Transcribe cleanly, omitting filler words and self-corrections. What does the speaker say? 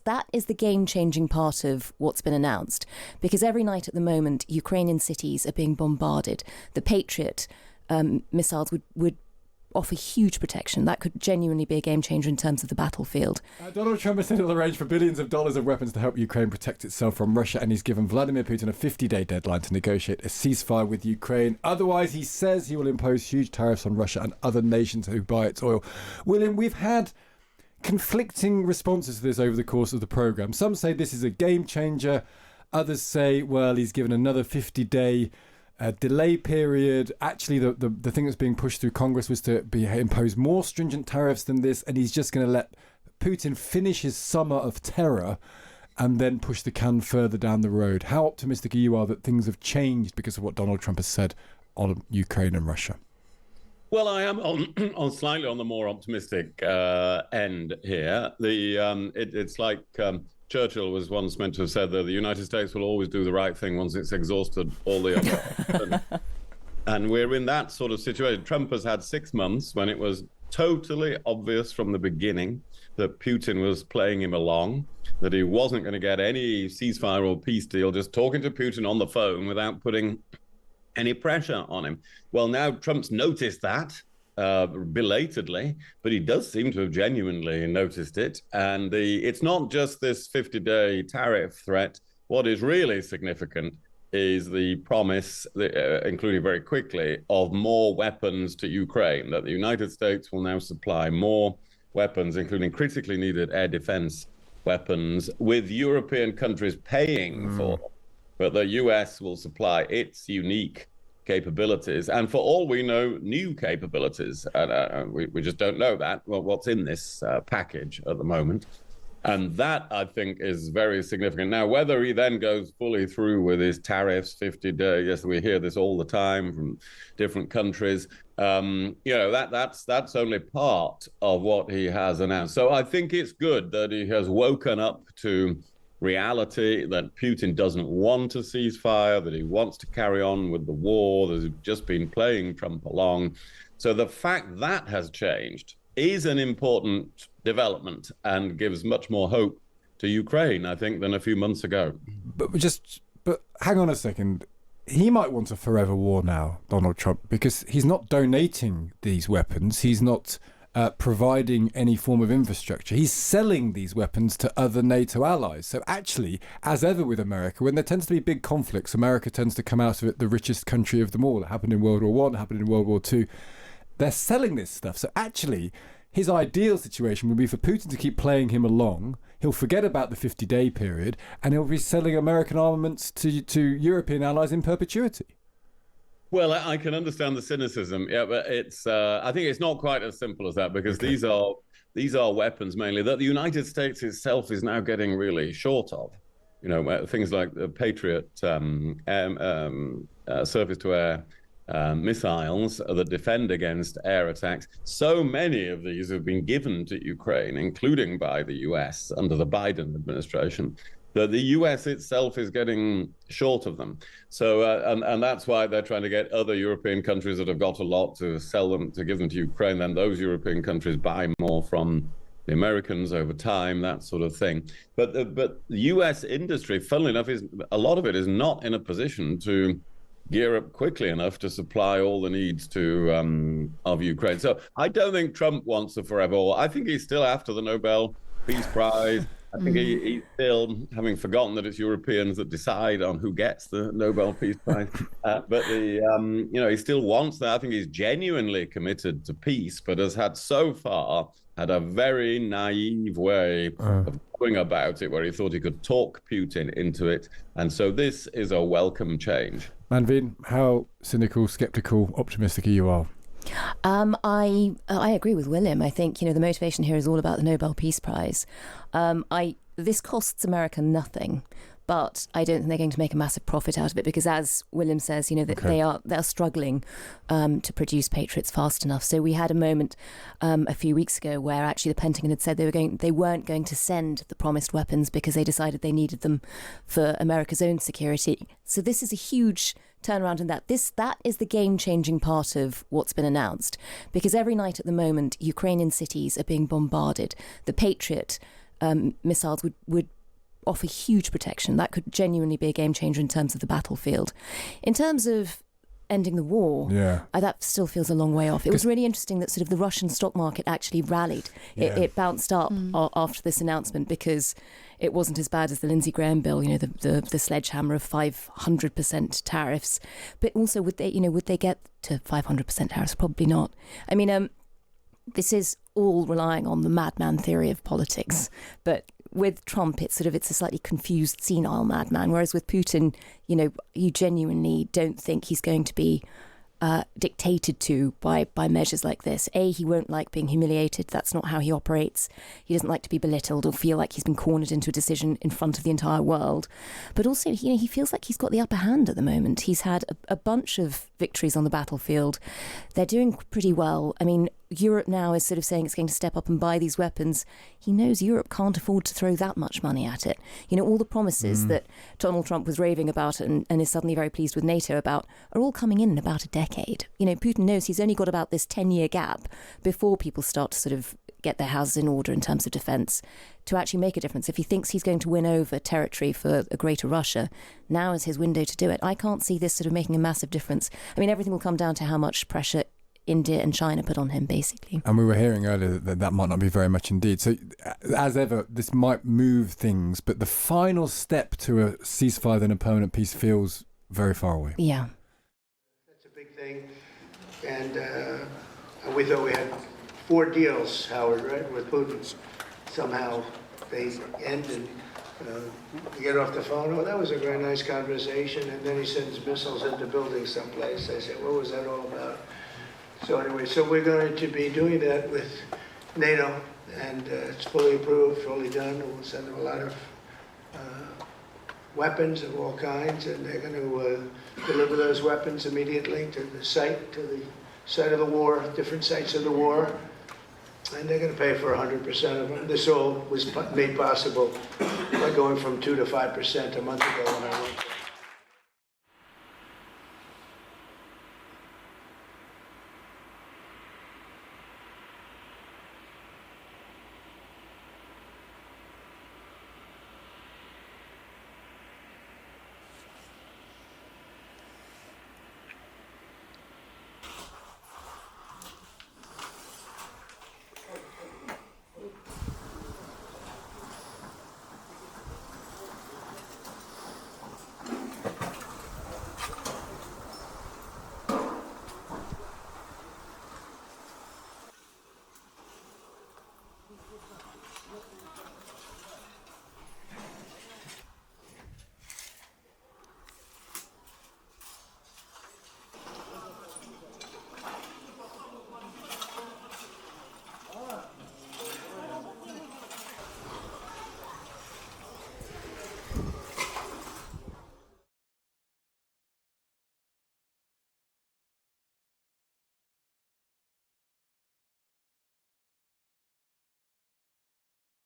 that is the game-changing part of what's been announced, because every night at the moment, Ukrainian cities are being bombarded. The Patriot missiles would offer huge protection. That could genuinely be a game changer in terms of the battlefield. Donald Trump has said he'll arrange for billions of dollars of weapons to help Ukraine protect itself from Russia, and he's given Vladimir Putin a 50-day deadline to negotiate a ceasefire with Ukraine. Otherwise, he says he will impose huge tariffs on Russia and other nations who buy its oil. William, we've had conflicting responses to this over the course of the programme. Some say this is a game changer. Others say, well, he's given another 50-day delay period. Actually, the thing that's being pushed through Congress was to impose more stringent tariffs than this, and he's just going to let Putin finish his summer of terror and then push the can further down the road. How optimistic are you that things have changed because of what Donald Trump has said on Ukraine and Russia? Well, I am on slightly on the more optimistic end here. It's like Churchill was once meant to have said that the United States will always do the right thing once it's exhausted all the other. And we're in that sort of situation. Trump has had 6 months when it was totally obvious from the beginning that Putin was playing him along, that he wasn't going to get any ceasefire or peace deal, just talking to Putin on the phone without putting any pressure on him. Well, now Trump's noticed that belatedly, but he does seem to have genuinely noticed it. And it's not just this 50-day tariff threat. What is really significant is the promise, including very quickly, of more weapons to Ukraine, that the United States will now supply more weapons, including critically needed air defense weapons, with European countries paying for them. But the US will supply its unique capabilities, and for all we know, new capabilities. And we just don't know that, what's in this package at the moment. And that, I think, is very significant. Now, whether he then goes fully through with his tariffs, 50-day, yes, we hear this all the time from different countries, that's only part of what he has announced. So I think it's good that he has woken up to reality, that Putin doesn't want a ceasefire, that he wants to carry on with the war, that he's just been playing Trump along. So the fact that has changed is an important development and gives much more hope to Ukraine, I think, than a few months ago. But hang on a second. He might want a forever war now, Donald Trump, because he's not donating these weapons. He's not providing any form of infrastructure. He's selling these weapons to other NATO allies. So actually, as ever with America, when there tends to be big conflicts, America tends to come out of it the richest country of them all. It happened in World War One, happened in World War Two. They're selling this stuff. So actually, his ideal situation would be for Putin to keep playing him along. He'll forget about the 50-day period, and he'll be selling American armaments to European allies in perpetuity. Well, I can understand the cynicism, but I think it's not quite as simple as that, because these are weapons mainly that the United States itself is now getting really short of. Things like the Patriot surface-to-air missiles that defend against air attacks. So many of these have been given to Ukraine, including by the US under the Biden administration, that the US itself is getting short of them. So, and that's why they're trying to get other European countries that have got a lot to sell them, to give them to Ukraine. Then those European countries buy more from the Americans over time, that sort of thing. But the US industry, funnily enough, a lot of it is not in a position to gear up quickly enough to supply all the needs of Ukraine. So I don't think Trump wants a forever war. I think he's still after the Nobel Peace Prize. I think he's still, having forgotten that it's Europeans that decide on who gets the Nobel Peace Prize. But he still wants that. I think he's genuinely committed to peace, but has so far had a very naive way of going about it, where he thought he could talk Putin into it. And so this is a welcome change. Manveen, how cynical, skeptical, optimistic are you? I agree with William. I think, the motivation here is all about the Nobel Peace Prize. This costs America nothing, but I don't think they're going to make a massive profit out of it, because, as William says, they are struggling to produce Patriots fast enough. So we had a moment a few weeks ago where actually the Pentagon had said they weren't going to send the promised weapons because they decided they needed them for America's own security. So this is a huge turnaround in that. That is the game-changing part of what's been announced, because every night at the moment, Ukrainian cities are being bombarded. The Patriot missiles would offer huge protection. That could genuinely be a game changer in terms of the battlefield. In terms of ending the war, that still feels a long way off. It was really interesting that sort of the Russian stock market actually rallied. It bounced up after this announcement because it wasn't as bad as the Lindsey Graham bill, the sledgehammer of 500% tariffs. But also, would they get to 500% tariffs? Probably not. I mean, this is all relying on the madman theory of politics, but with Trump, it's a slightly confused, senile madman. Whereas with Putin, you genuinely don't think he's going to be dictated to by measures like this. He won't like being humiliated. That's not how he operates. He doesn't like to be belittled or feel like he's been cornered into a decision in front of the entire world. But also, he feels like he's got the upper hand at the moment. He's had a bunch of victories on the battlefield. They're doing pretty well. I mean, Europe now is sort of saying it's going to step up and buy these weapons. He knows Europe can't afford to throw that much money at it. All the promises that Donald Trump was raving about and is suddenly very pleased with NATO about are all coming in about a decade. Putin knows he's only got about this 10-year gap before people start to sort of get their houses in order in terms of defence to actually make a difference. If he thinks he's going to win over territory for a greater Russia, now is his window to do it. I can't see this sort of making a massive difference. I mean, everything will come down to how much pressure India and China put on him, basically. And we were hearing earlier that might not be very much indeed. So, as ever, this might move things, but the final step to a ceasefire and a permanent peace feels very far away. Yeah. That's a big thing. And we thought we had 4 deals, Howard, right, with Putin. Somehow they end and you get off the phone. Oh, that was a very nice conversation. And then he sends missiles into buildings someplace. I said, what was that all about? So anyway, we're going to be doing that with NATO, and it's fully approved, fully done. We'll send them a lot of weapons of all kinds, and they're going to deliver those weapons immediately to the site of the war, different sites of the war, and they're going to pay for 100% of them. This all was made possible by going from 2 to 5% a month ago when I went.